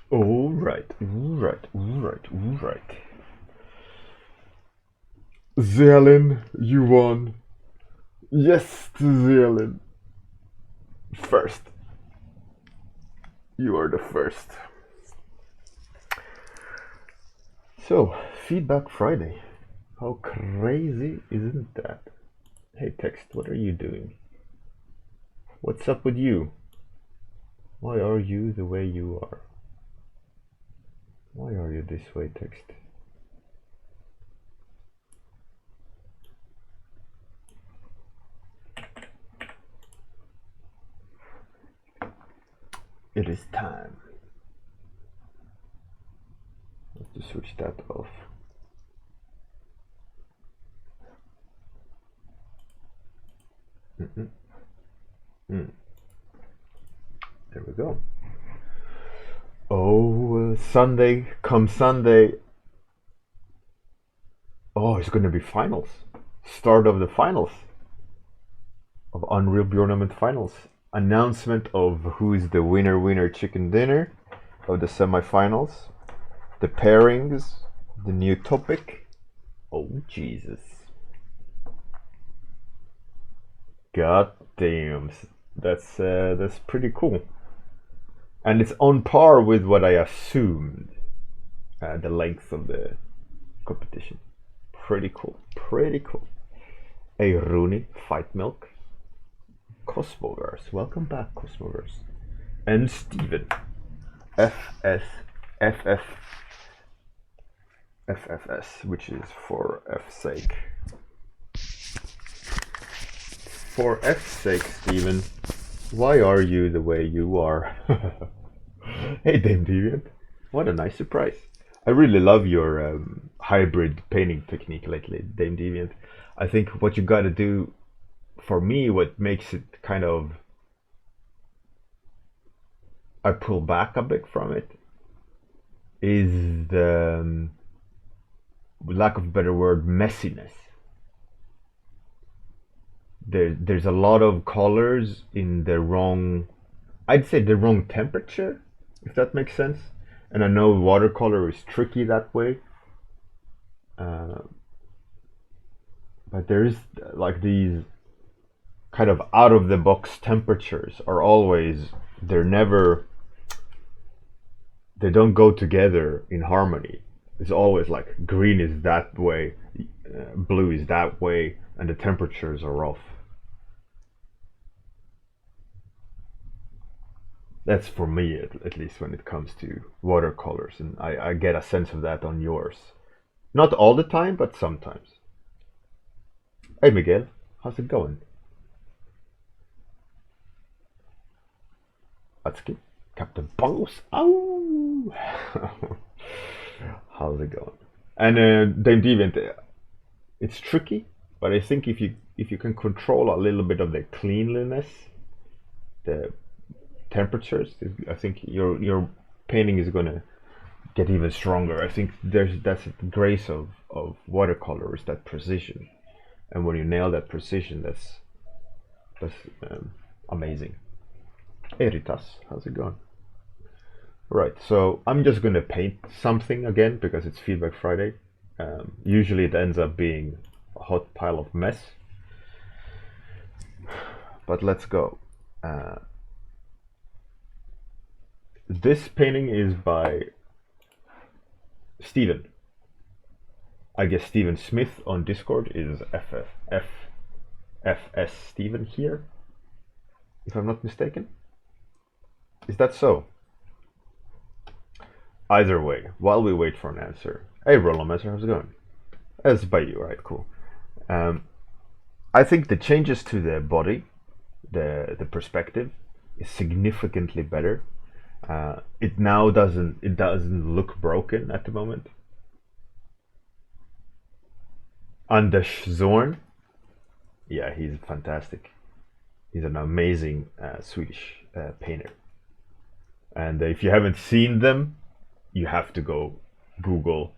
All right, all right, all right, all right. Zelen, you won. Yes, Zelen. First. You are the first. So, Feedback Friday. How crazy isn't that? Hey, Text, what are you doing? What's up with you? Why are you the way you are? Why are you this way, Text? It is time. Let's switch that off. There we go. Oh, Sunday, come Sunday. Oh, it's gonna be finals. Start of the finals. Of Unreal Bjorn finals. Announcement of who is the winner chicken dinner of the semifinals. The pairings, the new topic. Oh Jesus. God damn. That's pretty cool. And it's on par with what I assumed the length of the competition. Pretty cool. Pretty cool. Hey Rooney, Fight Milk. Cosmoverse. Welcome back, Cosmoverse. And Steven. FS FF FFS, which is for F's sake. For F's sake, Steven, why are you the way you are? Hey, Dame Deviant. What a nice surprise. I really love your hybrid painting technique lately, Dame Deviant. I think what you gotta do, for me, what makes it kind of... I pull back a bit from it, is the, lack of a better word, messiness. There's a lot of colors in the wrong, I'd say the wrong temperature, if that makes sense. And I know watercolor is tricky that way. But there is like these kind of out of the box temperatures are always, they're never, they don't go together in harmony. It's always like green is that way, blue is that way, and the temperatures are off. That's for me, at least when it comes to watercolors, and I get a sense of that on yours. Not all the time, but sometimes. Hey Miguel, how's it going? Atsuki, Captain Bungles. Oh, how's it going? And Dame Deviant, it's tricky, but I think if you can control a little bit of the cleanliness, the temperatures, I think your painting is gonna get even stronger. I think that's the grace of watercolor, is that precision, and when you nail that precision, that's amazing. Hey Ritas, how's it going? Right, so I'm just gonna paint something again because it's Feedback Friday. Usually it ends up being a hot pile of mess, but let's go. This painting is by Steven. I guess Steven Smith on Discord is FS Steven here, if I'm not mistaken. Is that so? Either way, while we wait for an answer. Hey Rollomaster, how's it going? That's by you, right? Cool. I think the changes to the body, the perspective, is significantly better. It now doesn't look broken at the moment. Anders Zorn, yeah, he's fantastic. He's an amazing Swedish painter. And if you haven't seen them, you have to go Google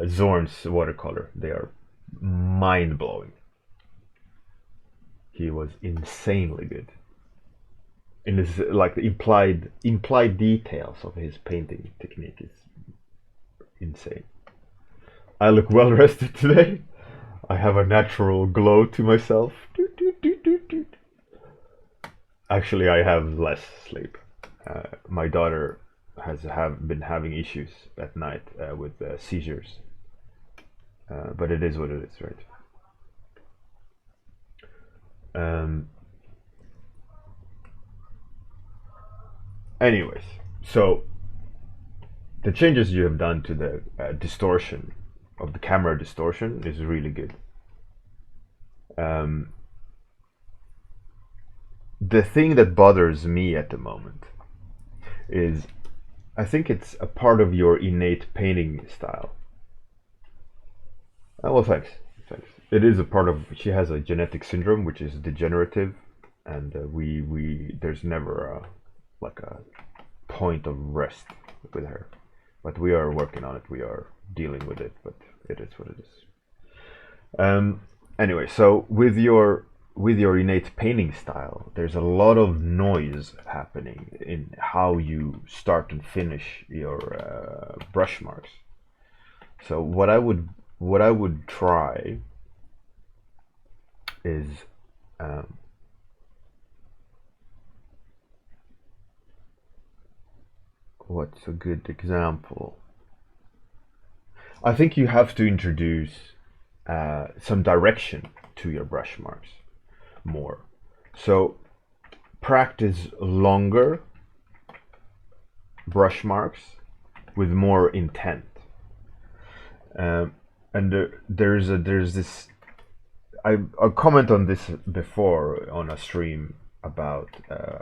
Zorn's watercolor. They are mind-blowing. He was insanely good. in his like the implied details of his painting technique is insane. I look well rested today. I have a natural glow to myself. Actually, I have less sleep. My daughter has been having issues at night with seizures, but it is what it is, right? Anyways, so the changes you have done to the distortion of the camera distortion is really good. The thing that bothers me at the moment is I think it's a part of your innate painting style. Well, thanks. Thanks. It is a part of. She has a genetic syndrome which is degenerative, and we there's never like a point of rest with her. But we are working on it. We are dealing with it. But it is what it is. Anyway, so with your innate painting style, there's a lot of noise happening in how you start and finish your brush marks. So what I would try is what's a good example? I think you have to introduce some direction to your brush marks more. So practice longer brush marks with more intent. And there's this. I'll comment on this before on a stream about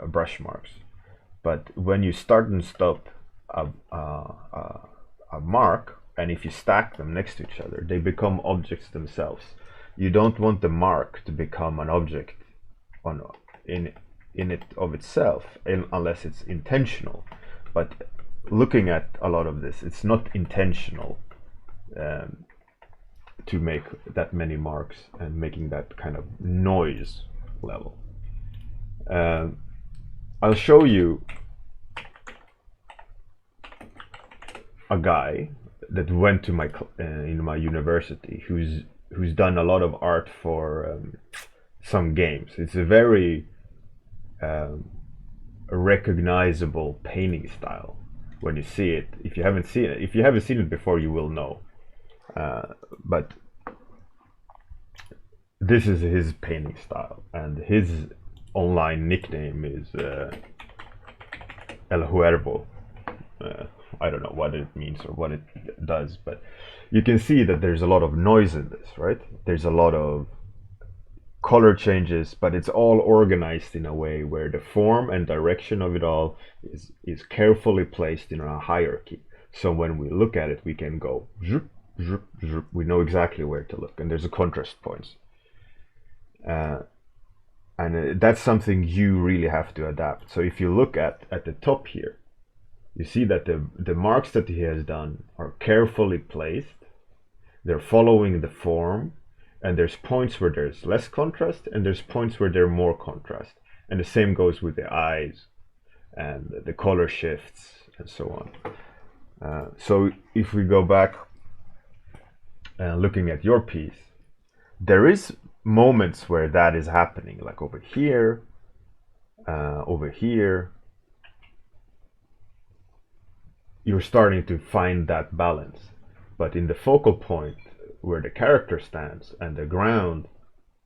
brush marks, but when you start and stop a mark, and if you stack them next to each other, they become objects themselves. You don't want the mark to become an object in it of itself, unless it's intentional. But looking at a lot of this, it's not intentional to make that many marks and making that kind of noise level. I'll show you a guy that went to my in my university who's done a lot of art for some games. It's a very recognizable painting style when you see it. If you haven't seen it before, you will know. But this is his painting style, and his online nickname is El Huervo. I don't know what it means or what it does, but you can see that there's a lot of noise in this, right? There's a lot of color changes, but it's all organized in a way where the form and direction of it all is carefully placed in a hierarchy. So when we look at it, we can go zoop, zoop, zoop. We know exactly where to look, and there's a contrast points. And that's something you really have to adapt. So if you look at the top here, you see that the marks that he has done are carefully placed. They're following the form, and there's points where there's less contrast, and there's points where there's more contrast. And the same goes with the eyes and the color shifts and so on. So if we go back looking at your piece, there is moments where that is happening, like over here, over here. You're starting to find that balance, but in the focal point where the character stands and the ground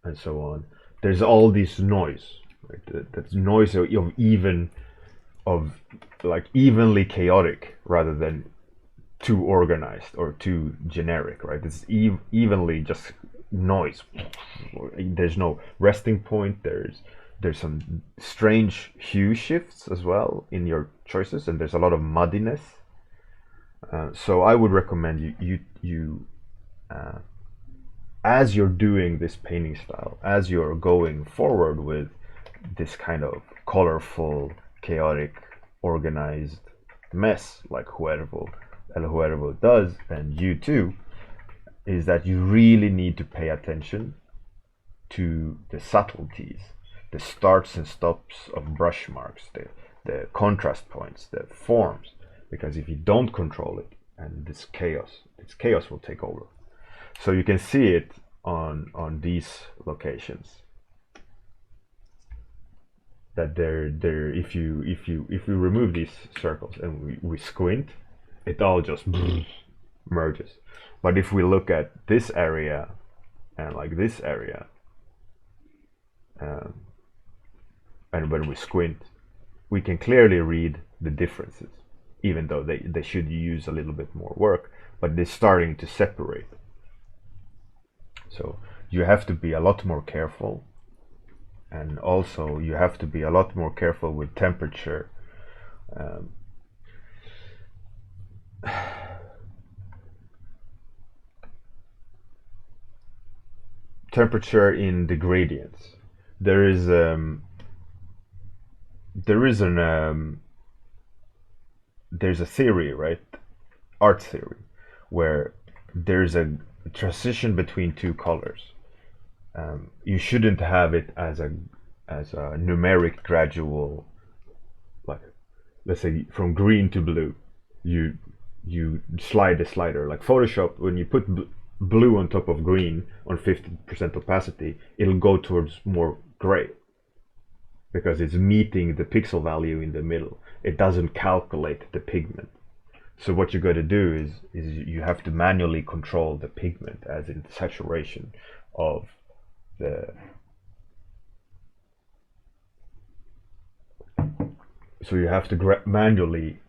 and so on, there's all this noise, right? That's noise of like evenly chaotic rather than too organized or too generic, right? It's evenly just noise. There's no resting point. There's some strange hue shifts as well in your choices, and there's a lot of muddiness. So I would recommend you as you're doing this painting style, as you're going forward with this kind of colorful, chaotic, organized mess like El Huervo does, and you too, is that you really need to pay attention to the subtleties. the starts and stops of brush marks, the contrast points, the forms. Because if you don't control it, and this chaos will take over. So you can see it on these locations. That if we remove these circles and we squint, it all just merges. But if we look at this area and like this area, and when we squint, we can clearly read the differences, even though they should use a little bit more work, but they're starting to separate. So you have to be a lot more careful, and also you have to be a lot more careful with temperature. Temperature in the gradients. There's a theory, right? Art theory, where there's a transition between two colors. You shouldn't have it as a numeric gradual, like let's say from green to blue. You slide the slider like Photoshop. When you put blue on top of green on 50% opacity, it'll go towards more gray because it's meeting the pixel value in the middle. It doesn't calculate the pigment. So what you got to do is you have to manually control the pigment, as in saturation of the. So you have to manually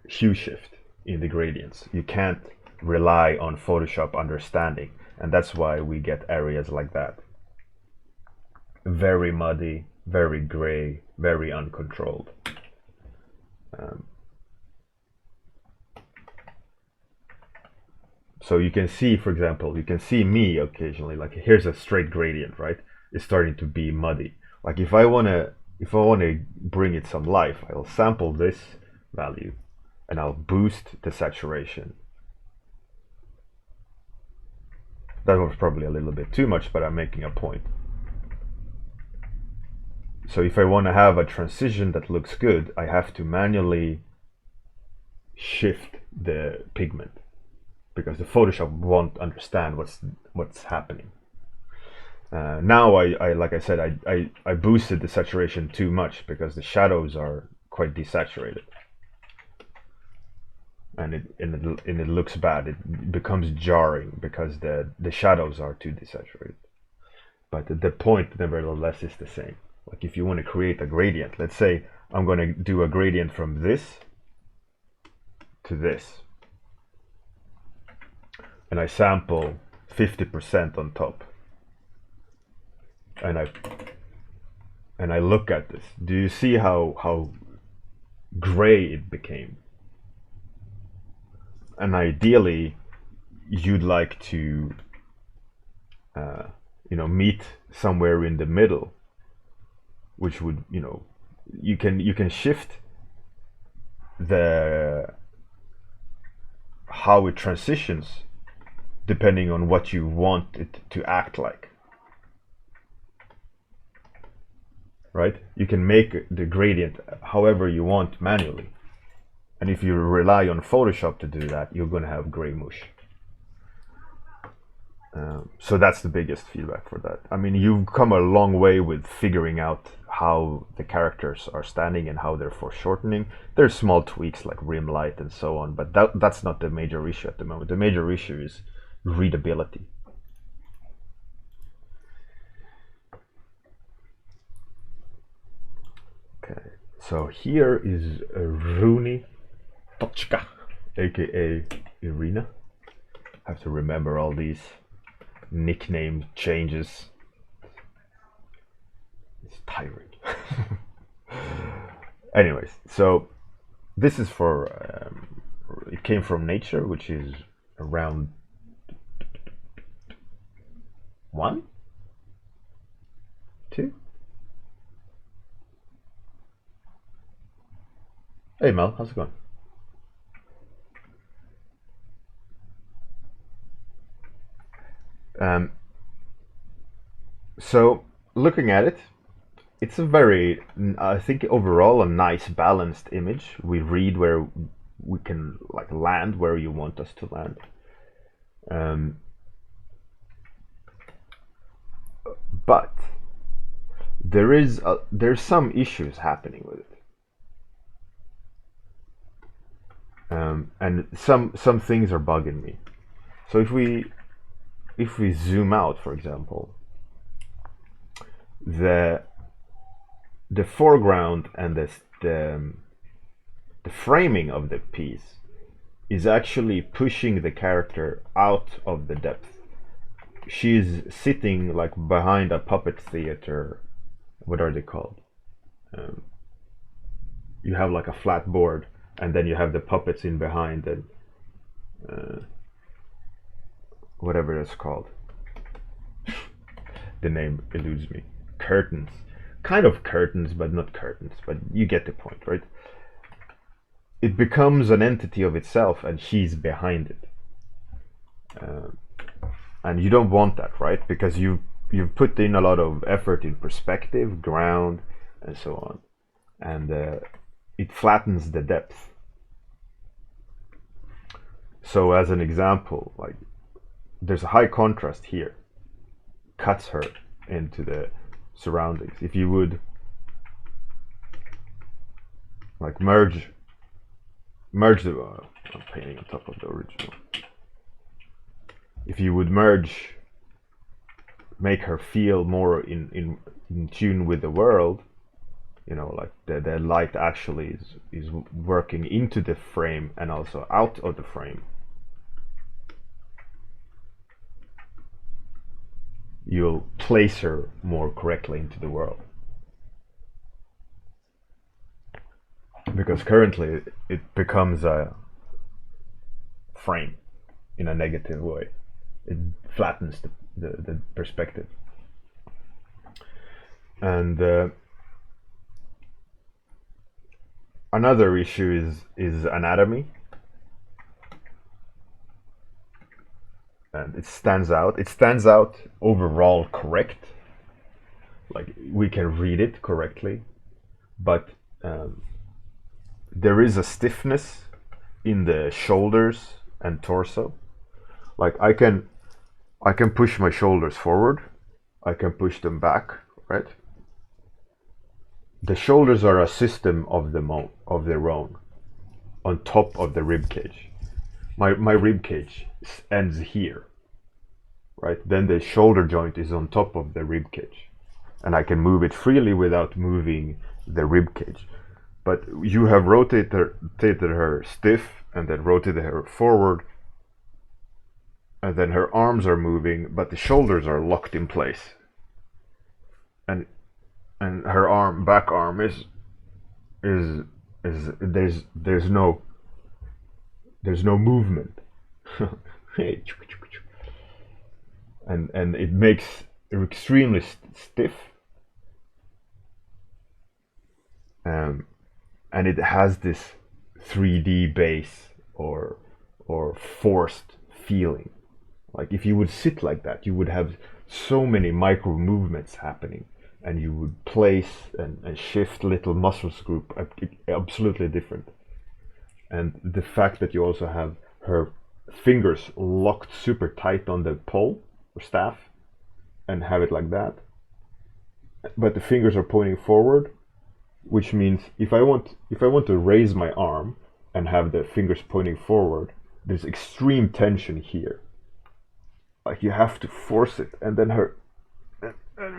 hue shift in the gradients. You can't rely on Photoshop understanding, and that's why we get areas like that. Very muddy, very gray, very uncontrolled. So you can see, for example, you can see me occasionally, like here's a straight gradient, right? It's starting to be muddy. Like if I wanna bring it some life, I'll sample this value and I'll boost the saturation. That was probably a little bit too much, but I'm making a point. So if I want to have a transition that looks good, I have to manually shift the pigment, because the Photoshop won't understand what's happening. Now I like I said, I boosted the saturation too much because the shadows are quite desaturated, and it looks bad. It becomes jarring because the shadows are too desaturated. But the point, nevertheless, is the same. Like if you want to create a gradient, let's say I'm going to do a gradient from this to this, and I sample 50% on top, and I look at this. Do you see how gray it became? And ideally, you'd like to meet somewhere in the middle, which would, you can shift how it transitions depending on what you want it to act like, right? You can make the gradient however you want manually, and if you rely on Photoshop to do that, you're going to have gray mush. So that's the biggest feedback for that. I mean, you've come a long way with figuring out how the characters are standing and how they're foreshortening. There's small tweaks like rim light and so on, but that's not the major issue at the moment. The major issue is readability. Okay, so here is Runi Tochka, aka Irina. I have to remember all these nickname changes. It's tiring. Anyways, so this is for it came from nature, which is around 1, 2. Hey Mel, how's it going? So looking at it, it's a very, I think overall a nice balanced image. We read where we can like land where you want us to land. But there's some issues happening with it, and some things are bugging me. So if we zoom out, for example, the foreground and the framing of the piece is actually pushing the character out of the depth. She's sitting like behind a puppet theater. What are they called? You have like a flat board, and then you have the puppets in behind, and whatever it's called. The name eludes me. Curtains. Kind of curtains, but not curtains. But you get the point, right? It becomes an entity of itself, and she's behind it. And you don't want that, right? Because you've put in a lot of effort in perspective, ground, and so on, and it flattens the depth. So as an example, like there's a high contrast here, cuts her into the surroundings. If you would like merge the I'm painting on top of the original. If you would merge, make her feel more in tune with the world, you know, like the light actually is working into the frame and also out of the frame. You'll place her more correctly into the world. Because currently it becomes a frame in a negative way. It flattens the perspective. And another issue is anatomy. And it stands out. It stands out overall correct. Like we can read it correctly, but there is a stiffness in the shoulders and torso. Like I can push my shoulders forward, I can push them back, right? The shoulders are a system of their own, on top of the rib cage. My rib cage ends here, right? Then the shoulder joint is on top of the rib cage, and I can move it freely without moving the rib cage. But you have rotated her stiff, and then rotated her forward, and then her arms are moving, but the shoulders are locked in place, and her back arm is there's no movement. and it makes it extremely stiff, and it has this 3D base or forced feeling. Like if you would sit like that, you would have so many micro movements happening, and you would place and shift little muscles group absolutely different. And the fact that you also have her fingers locked super tight on the pole or staff and have it like that, but the fingers are pointing forward, which means if I want to raise my arm and have the fingers pointing forward, there's extreme tension here. Like you have to force it, and then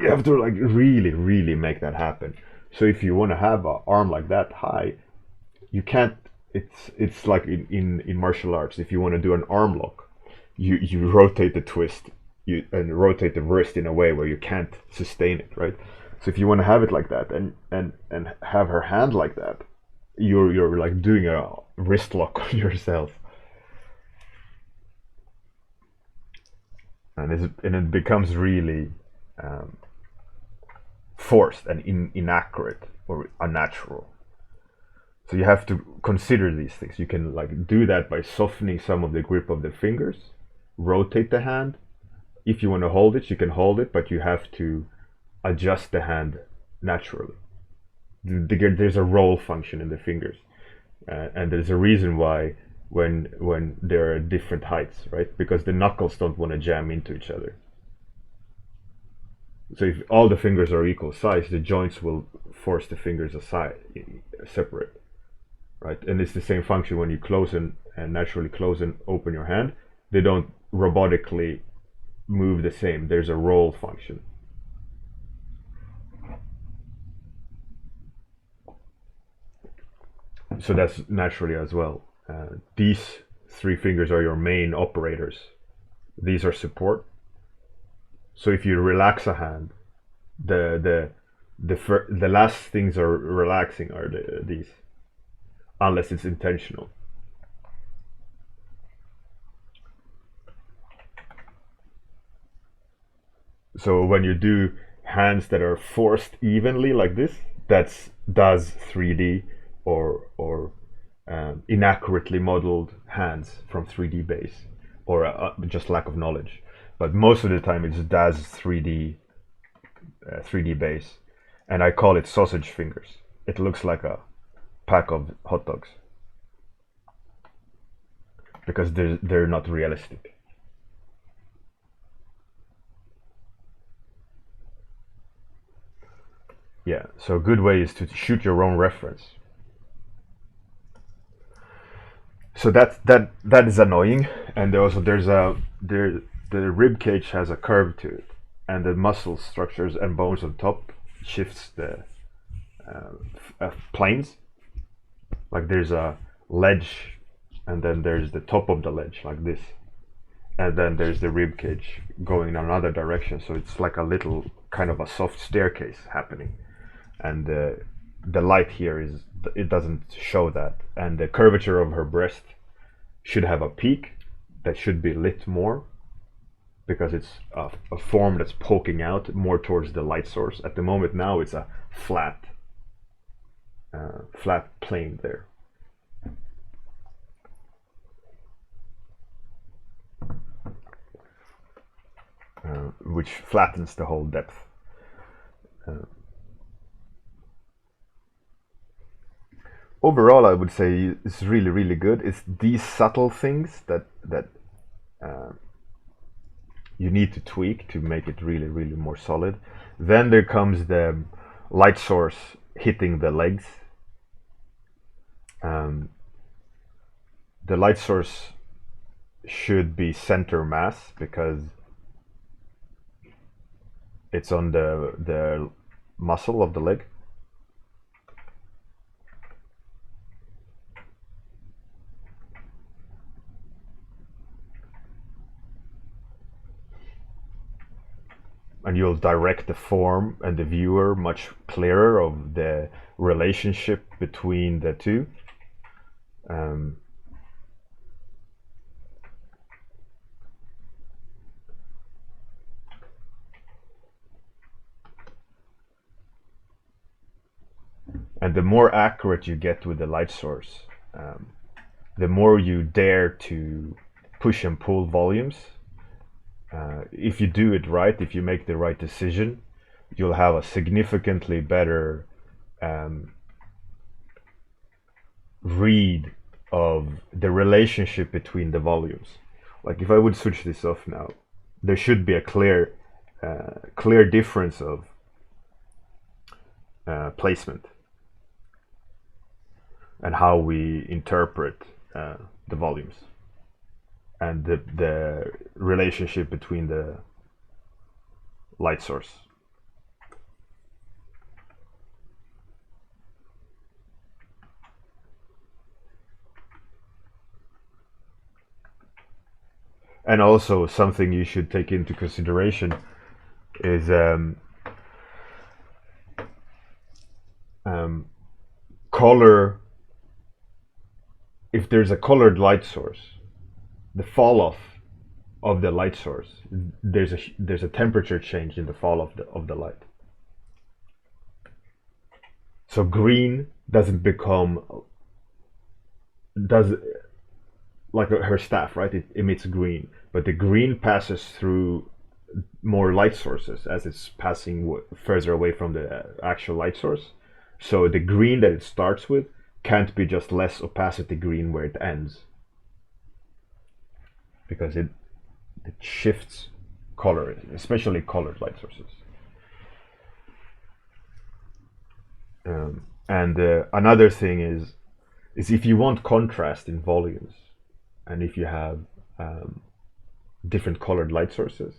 you have to like really make that happen. So if you want to have an arm like that high, you can't. It's like in martial arts. If you want to do an arm lock, you rotate the twist, and rotate the wrist in a way where you can't sustain it, right? So if you want to have it like that and have her hand like that, you're like doing a wrist lock on yourself. And it becomes really forced and inaccurate or unnatural. So you have to consider these things. You can like do that by softening some of the grip of the fingers, rotate the hand. If you want to hold it, you can hold it, but you have to adjust the hand naturally. There's a roll function in the fingers, and there's a reason why when they're at different heights, right? Because the knuckles don't want to jam into each other. So if all the fingers are equal size, the joints will force the fingers aside, separate, right? And it's the same function when you close and naturally close and open your hand. They don't robotically move the same. There's a roll function. So that's naturally as well. These three fingers are your main operators. These are support. So if you relax a hand, the last things are relaxing are these, unless it's intentional. So when you do hands that are forced evenly like this, that's does 3D or inaccurately modeled hands from 3D base, or just lack of knowledge. But most of the time it's does 3D base, and I call it sausage fingers. It looks like a pack of hot dogs because they're not realistic. Yeah, so a good way is to shoot your own reference. So that is annoying, and also the rib cage has a curve to it, and the muscle structures and bones on top shifts the planes. Like there's a ledge, and then there's the top of the ledge like this, and then there's the rib cage going in another direction. So it's like a little kind of a soft staircase happening, and the light here is it doesn't show that, and the curvature of her breast should have a peak that should be lit more because it's a form that's poking out more towards the light source. At the moment now it's a flat plane there. Which flattens the whole depth. Overall, I would say it's really, really good. It's these subtle things that you need to tweak to make it really, really more solid. Then there comes the light source hitting the legs. The light source should be center mass because it's on the muscle of the leg. And you'll direct the form and the viewer much clearer of the relationship between the two. And the more accurate you get with the light source, the more you dare to push and pull volumes. If you do it right, if you make the right decision, you'll have a significantly better read of the relationship between the volumes. Like if I would switch this off now, there should be a clear difference of placement and how we interpret the volumes and the relationship between the light source. And also something you should take into consideration is color. If there's a colored light source, the fall off of the light source, there's a temperature change in the fall of the light. So green doesn't become like her staff, right? It emits green, but the green passes through more light sources as it's passing further away from the actual light source. So the green that it starts with can't be just less opacity green where it ends, because it shifts color, especially colored light sources. And another thing is if you want contrast in volumes, and if you have different colored light sources,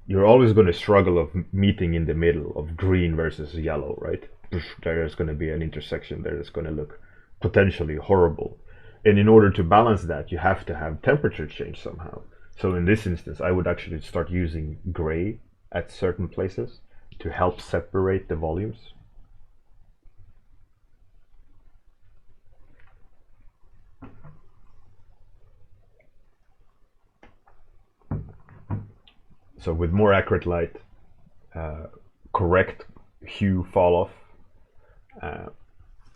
you're always going to struggle of meeting in the middle of green versus yellow, right? There's going to be an intersection there that's going to look potentially horrible. And in order to balance that, you have to have temperature change somehow. So in this instance, I would actually start using gray at certain places to help separate the volumes. So with more accurate light, correct hue fall off,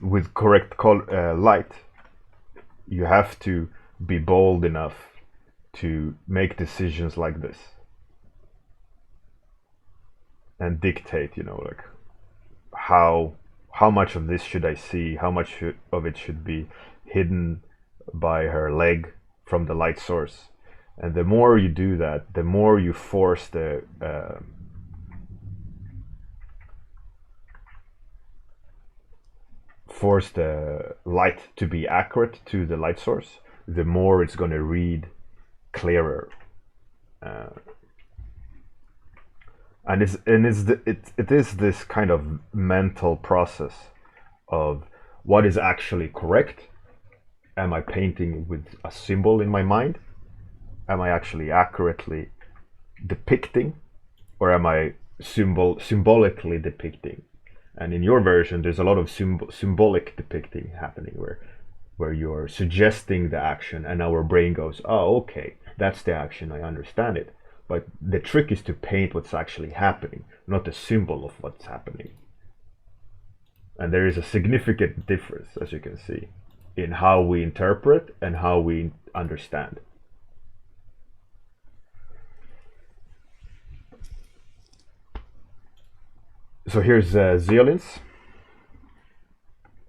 with correct light, you have to be bold enough to make decisions like this and dictate, like how much of this should I see, how much of it should be hidden by her leg from the light source. And the more you do that, the more you force the light to be accurate to the light source, the more it's going to read clearer. And it is this kind of mental process of what is actually correct. Am I painting with a symbol in my mind? Am I actually accurately depicting, or am I symbolically depicting? And in your version, there's a lot of symbolic depicting happening, where you're suggesting the action, and our brain goes, oh, okay, that's the action, I understand it. But the trick is to paint what's actually happening, not the symbol of what's happening. And there is a significant difference, as you can see, in how we interpret and how we understand. So here's zeolins.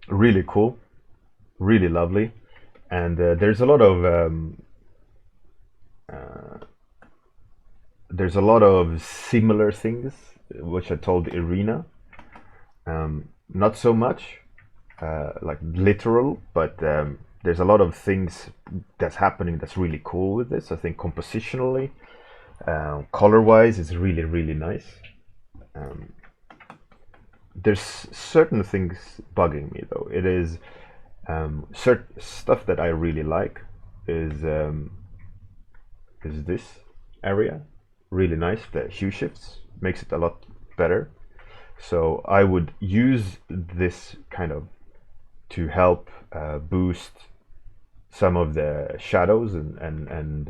Really cool, really lovely, and there's a lot of similar things, which I told Irina. Not so much like literal, but there's a lot of things that's happening that's really cool with this. I think compositionally, color-wise, it's really, really nice. There's certain things bugging me though. It is certain stuff that I really like is this area. Really nice. The hue shifts makes it a lot better. So I would use this kind of to help boost some of the shadows and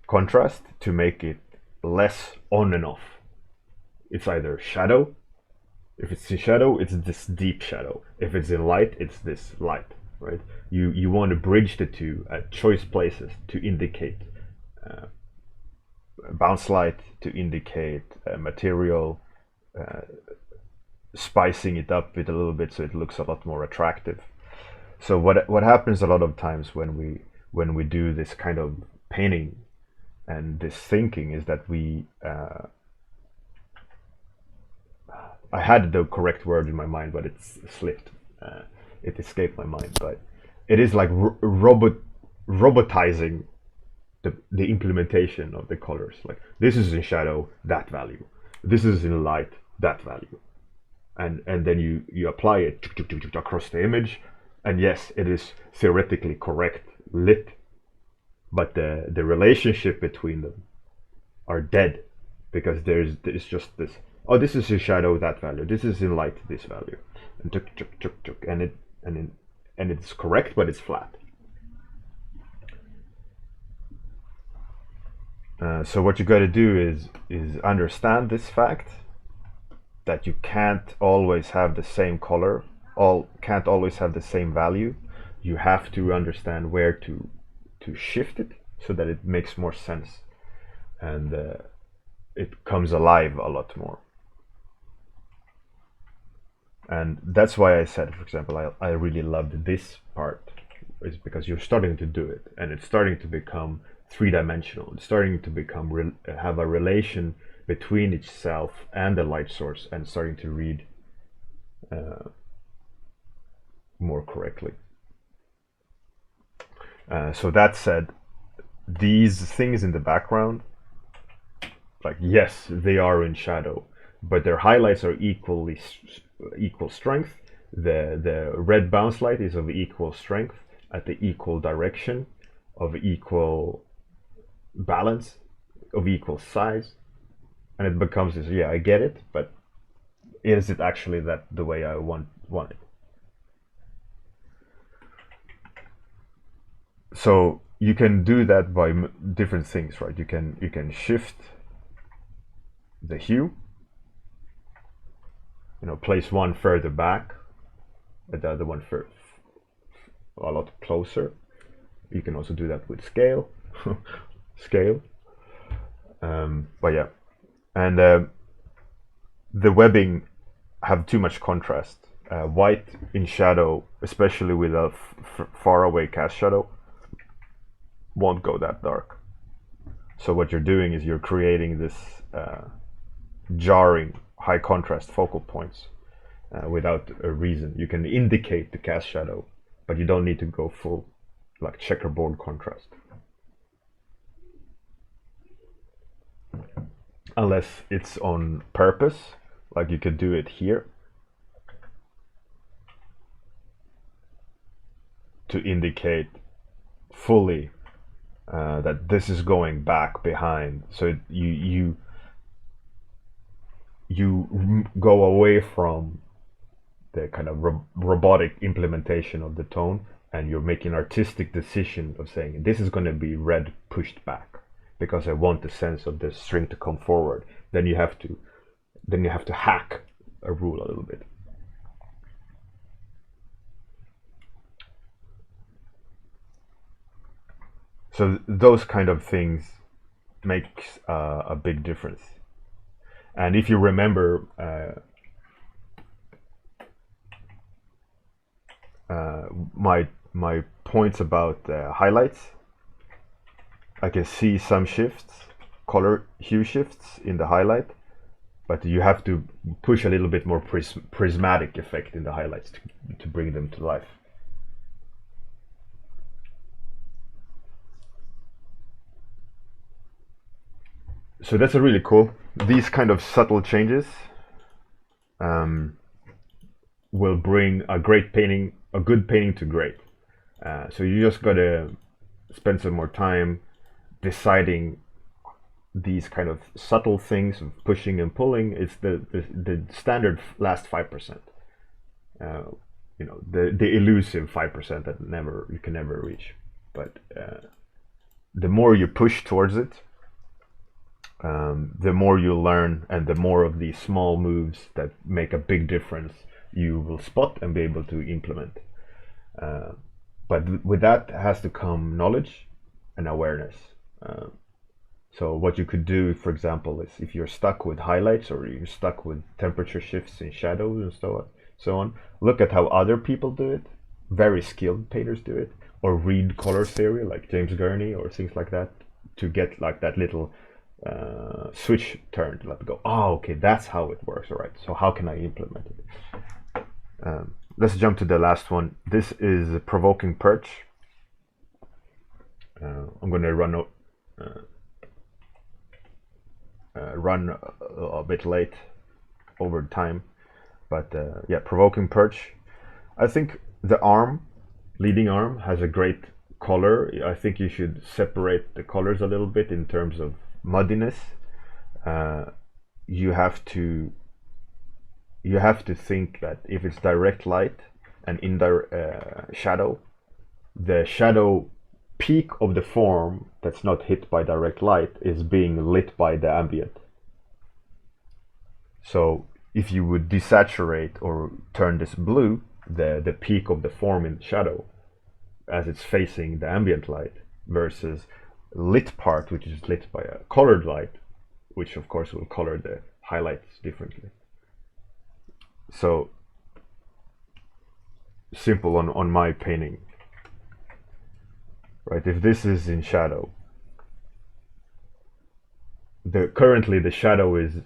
contrast, to make it less on and off. It's either shadow. If it's in shadow, it's this deep shadow. If it's in light, it's this light, right? You want to bridge the two at choice places to indicate bounce light, to indicate material, spicing it up with a little bit so it looks a lot more attractive. So what happens a lot of times when we do this kind of painting and this thinking is that we I had the correct word in my mind, but it's slipped. It escaped my mind. But it is like robotizing the implementation of the colors. Like, this is in shadow, that value. This is in light, that value. And then you apply it across the image. And yes, it is theoretically correct lit, but the relationship between them are dead, because there's just this. Oh, this is in shadow, that value. This is in light, this value, and and it's correct, but it's flat. So what you got to do is understand this fact that you can't always have the same color, can't always have the same value. You have to understand where to shift it so that it makes more sense. and it comes alive a lot more. And that's why I said, for example, I really loved this part, is because you're starting to do it, and it's starting to become three-dimensional. It's starting to become have a relation between itself and the light source, and starting to read more correctly. So that said, these things in the background, like, yes, they are in shadow, but their highlights are equal strength. The red bounce light is of equal strength at the equal direction, of equal balance, of equal size, and it becomes this. Yeah, I get it, but is it actually that the way I want it? So you can do that by different things, right? You can shift the hue, place one further back, and the other one a lot closer. You can also do that with scale. But yeah, and the webbing have too much contrast. White in shadow, especially with a far away cast shadow, won't go that dark. So what you're doing is you're creating this jarring high contrast focal points without a reason. You can indicate the cast shadow, but you don't need to go full like checkerboard contrast, unless it's on purpose. Like you could do it here to indicate fully that this is going back behind. So you go away from the kind of robotic implementation of the tone, and you're making an artistic decision of saying this is going to be red pushed back because I want the sense of the string to come forward. Then you have to hack a rule a little bit. So those kind of things makes a big difference. And if you remember my points about highlights, I can see some shifts, color hue shifts in the highlight, but you have to push a little bit more prismatic effect in the highlights to bring them to life. So that's a really cool. These kind of subtle changes will bring a good painting to great. So you just gotta spend some more time deciding these kind of subtle things of pushing and pulling. It's the standard last 5%. The elusive 5% that you can never reach. But the more you push towards it, the more you learn, and the more of these small moves that make a big difference you will spot and be able to implement. But with that has to come knowledge and awareness. So what you could do, for example, is if you're stuck with highlights or you're stuck with temperature shifts in shadows and so on, look at how other people do it. Very skilled painters do it, or read color theory like James Gurney or things like that, to get like that little switch turned, like go, oh, okay, that's how it works. All right, so how can I implement it? Let's jump to the last one. This is Provoking Perch. I'm going to run a bit late over time, but yeah, Provoking Perch. I think the leading arm has a great color. I think you should separate the colors a little bit in terms of muddiness. You have to think that if it's direct light and indirect shadow, the shadow peak of the form that's not hit by direct light is being lit by the ambient. So if you would desaturate or turn this blue, the peak of the form in shadow as it's facing the ambient light, versus lit part, which is lit by a colored light, which of course will color the highlights differently. So simple on my painting, right? If this is in shadow, currently the shadow is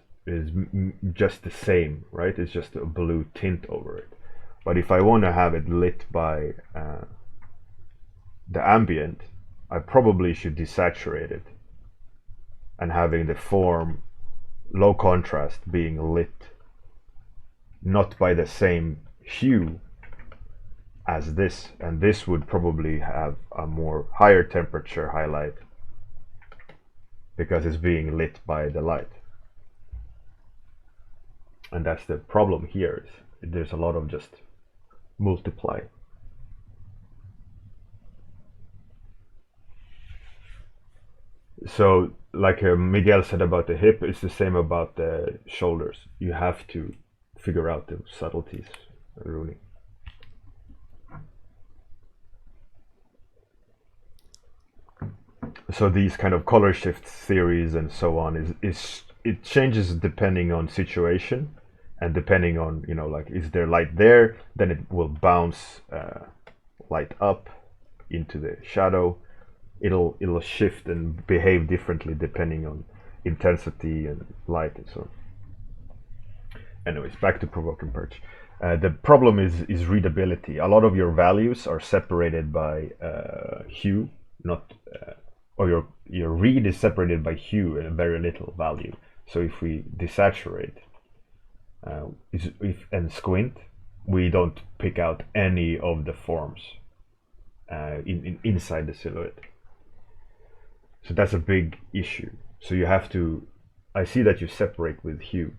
just the same, right? It's just a blue tint over it. But if I want to have it lit by the ambient, I probably should desaturate it and having the form low contrast being lit not by the same hue as this, and this would probably have a more higher temperature highlight because it's being lit by the light. And that's the problem here, is there's a lot of just multiply. So like Miguel said about the hip, it's the same about the shoulders. You have to figure out the subtleties, Rooney. So these kind of color shift theories and so on is it changes depending on situation and depending on, you know, like, is there light there, then it will bounce light up into the shadow. It'll shift and behave differently depending on intensity and light and so on. Anyways, back to provoking perch. The problem is readability. A lot of your values are separated by hue, not or your read is separated by hue and very little value. So if we desaturate and squint, we don't pick out any of the forms inside the silhouette. So that's a big issue. So you have to, I see that you separate with hue,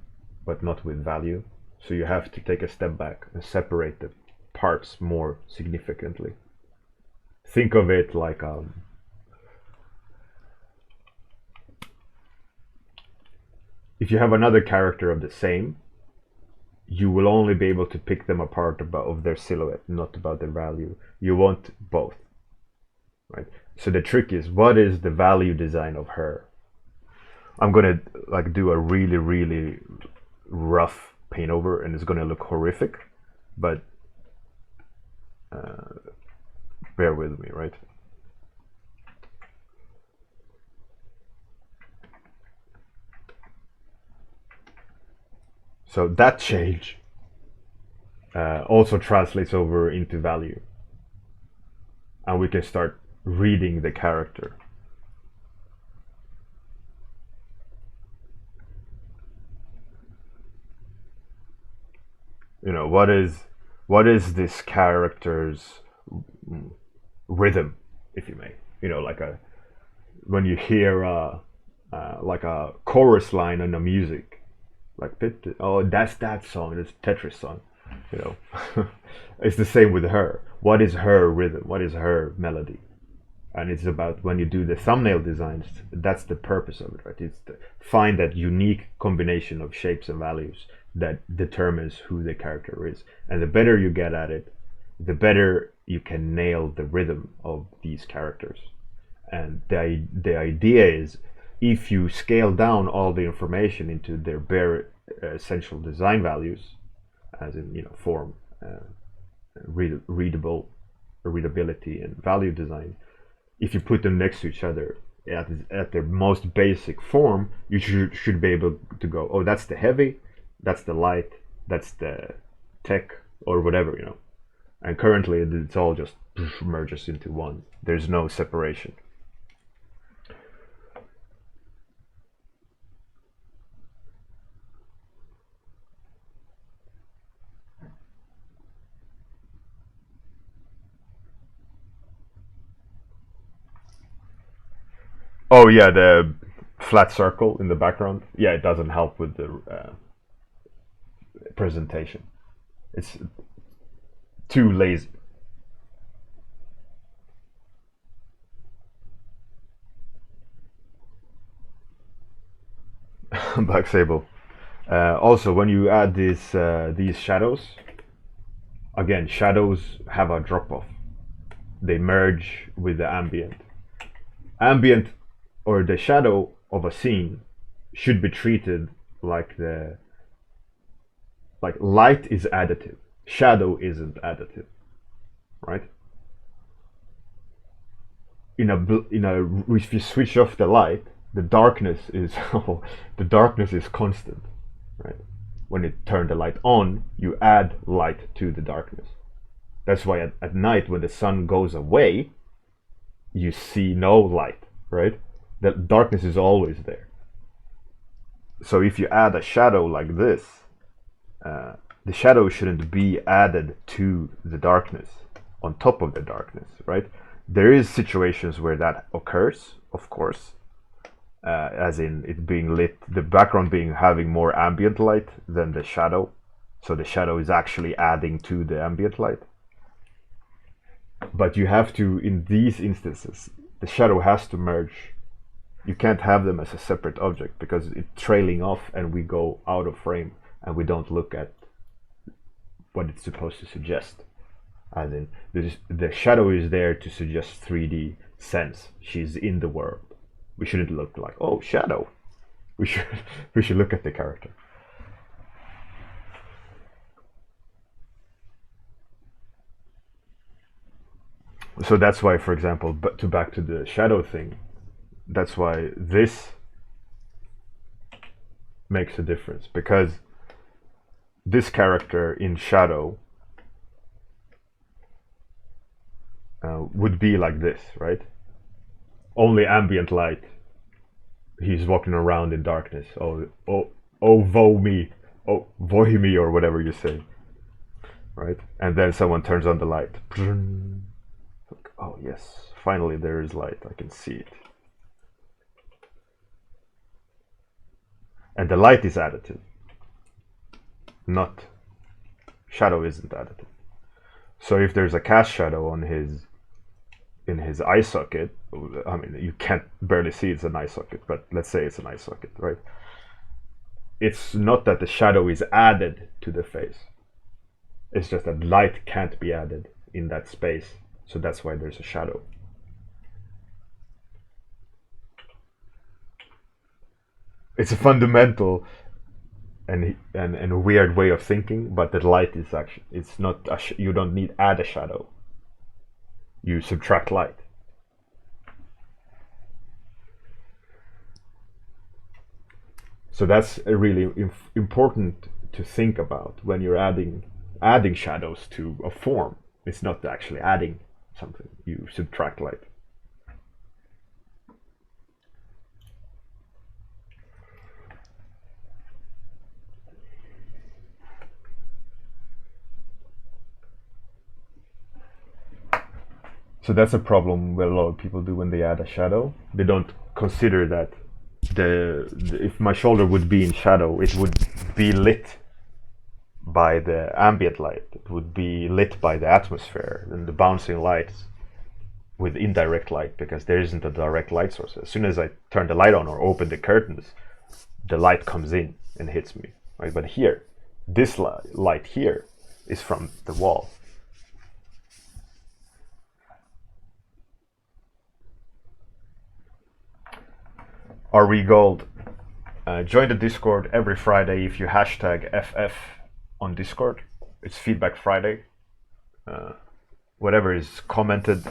but not with value. So you have to take a step back and separate the parts more significantly. Think of it like if you have another character of the same, you will only be able to pick them apart of their silhouette, not about their value. You want both, right? So the trick is, what is the value design of her? I'm gonna like do a really, really rough paint over, and it's gonna look horrific, but bear with me, right? So that change also translates over into value, and we can start reading the character. You know, what is this character's rhythm, if you may? You know, like when you hear like a chorus line in the music, like, oh, that's that song, this Tetris song, you know. It's the same with her. What is her rhythm? What is her melody? And it's about, when you do the thumbnail designs, that's the purpose of it, right? It's to find that unique combination of shapes and values that determines who the character is. And the better you get at it, the better you can nail the rhythm of these characters. And the idea is, if you scale down all the information into their bare essential design values, as in, you know, form, readability, and value design, if you put them next to each other at their most basic form, you should be able to go, oh, that's the heavy, that's the light, that's the tech, or whatever, you know. And currently it's all just merges into one. There's no separation. Oh yeah, the flat circle in the background. Yeah, it doesn't help with the presentation. It's too lazy. Black Sable. Also, when you add these shadows, again, shadows have a drop off. They merge with the ambient. Ambient or the shadow of a scene should be treated like light is additive, shadow isn't additive, right? If you switch off the light, the darkness is the darkness is constant, right? When you turn the light on, you add light to the darkness. That's why at night, when the sun goes away, you see no light, right? The darkness is always there. So if you add a shadow like this, the shadow shouldn't be added to the darkness, on top of the darkness, right? There is situations where that occurs, of course, as in it being lit, the background having more ambient light than the shadow. So the shadow is actually adding to the ambient light. But you have to, in these instances, the shadow has to merge. You can't have them as a separate object because it's trailing off and we go out of frame and we don't look at what it's supposed to suggest. As in, the shadow is there to suggest 3D sense. She's in the world. We shouldn't look like, oh, shadow. We should look at the character. So that's why, for example, back to the shadow thing, that's why this makes a difference, because this character in shadow would be like this, right? Only ambient light. He's walking around in darkness. Oh, woe me, or whatever you say, right? And then someone turns on the light. Oh yes, finally there is light. I can see it. And the light is additive. Not shadow isn't additive. So if there's a cast shadow on in his eye socket, I mean, you can't barely see it's an eye socket, but let's say it's an eye socket, right? It's not that the shadow is added to the face. It's just that light can't be added in that space, so that's why there's a shadow. It's a fundamental and a weird way of thinking, but the light is actually, it's not you don't need add a shadow. You subtract light. So that's a really important to think about when you're adding shadows to a form. It's not actually adding something. You subtract light. So that's a problem what a lot of people do when they add a shadow. They don't consider that if my shoulder would be in shadow, it would be lit by the ambient light. It would be lit by the atmosphere and the bouncing lights with indirect light, because there isn't a direct light source. As soon as I turn the light on or open the curtains, the light comes in and hits me, right? But here, this light here is from the wall. RE Gold. Join the Discord every Friday if you hashtag FF on Discord. It's Feedback Friday. Whatever is commented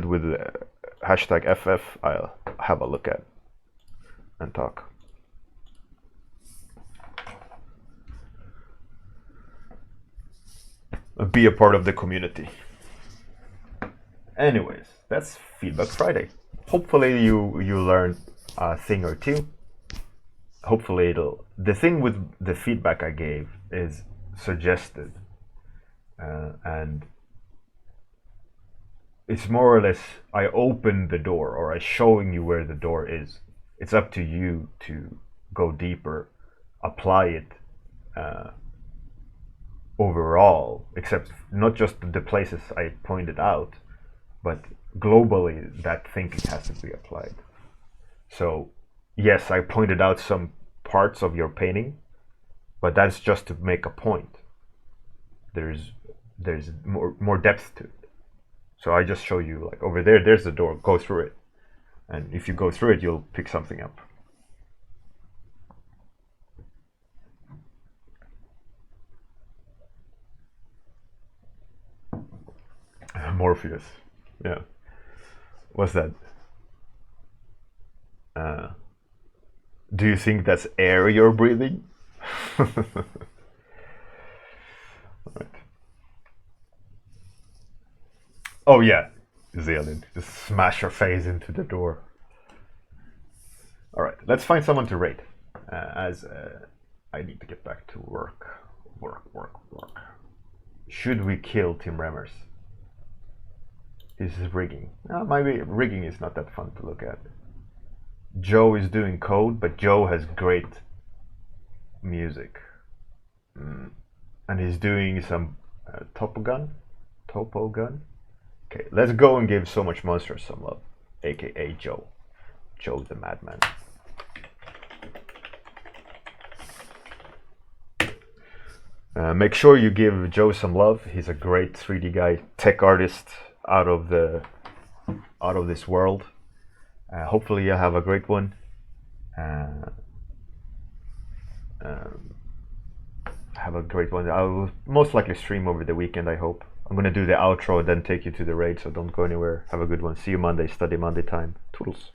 with hashtag FF, I'll have a look at and talk. Be a part of the community. Anyways, that's Feedback Friday. Hopefully you learned a thing or two. Hopefully the thing with the feedback I gave is suggested, and it's more or less I open the door, or I showing you where the door is. It's up to you to go deeper, apply it overall, except not just the places I pointed out, but globally that thinking has to be applied. So yes, I pointed out some parts of your painting, but that's just to make a point. There's more depth to it. So I just show you, like, over there's the door, go through it. And if you go through it, you'll pick something up. Morpheus. Yeah. What's that? Do you think that's air you're breathing? Right. Oh yeah, Zealot. Just smash your face into the door. Alright, let's find someone to raid. As I need to get back to work. Work. Should we kill Tim Remmers? This is rigging. Maybe rigging is not that fun to look at. Joe is doing code, but Joe has great music. And he's doing some Topo Gun. Okay, let's go and give So Much Monsters some love, aka Joe. Joe the Madman. Make sure you give Joe some love. He's a great 3D guy, tech artist out of this world. Hopefully you have a great one. Have a great one. I will most likely stream over the weekend, I hope. I'm gonna do the outro and then take you to the raid, so don't go anywhere. Have a good one. See you Monday, study Monday time. Toodles.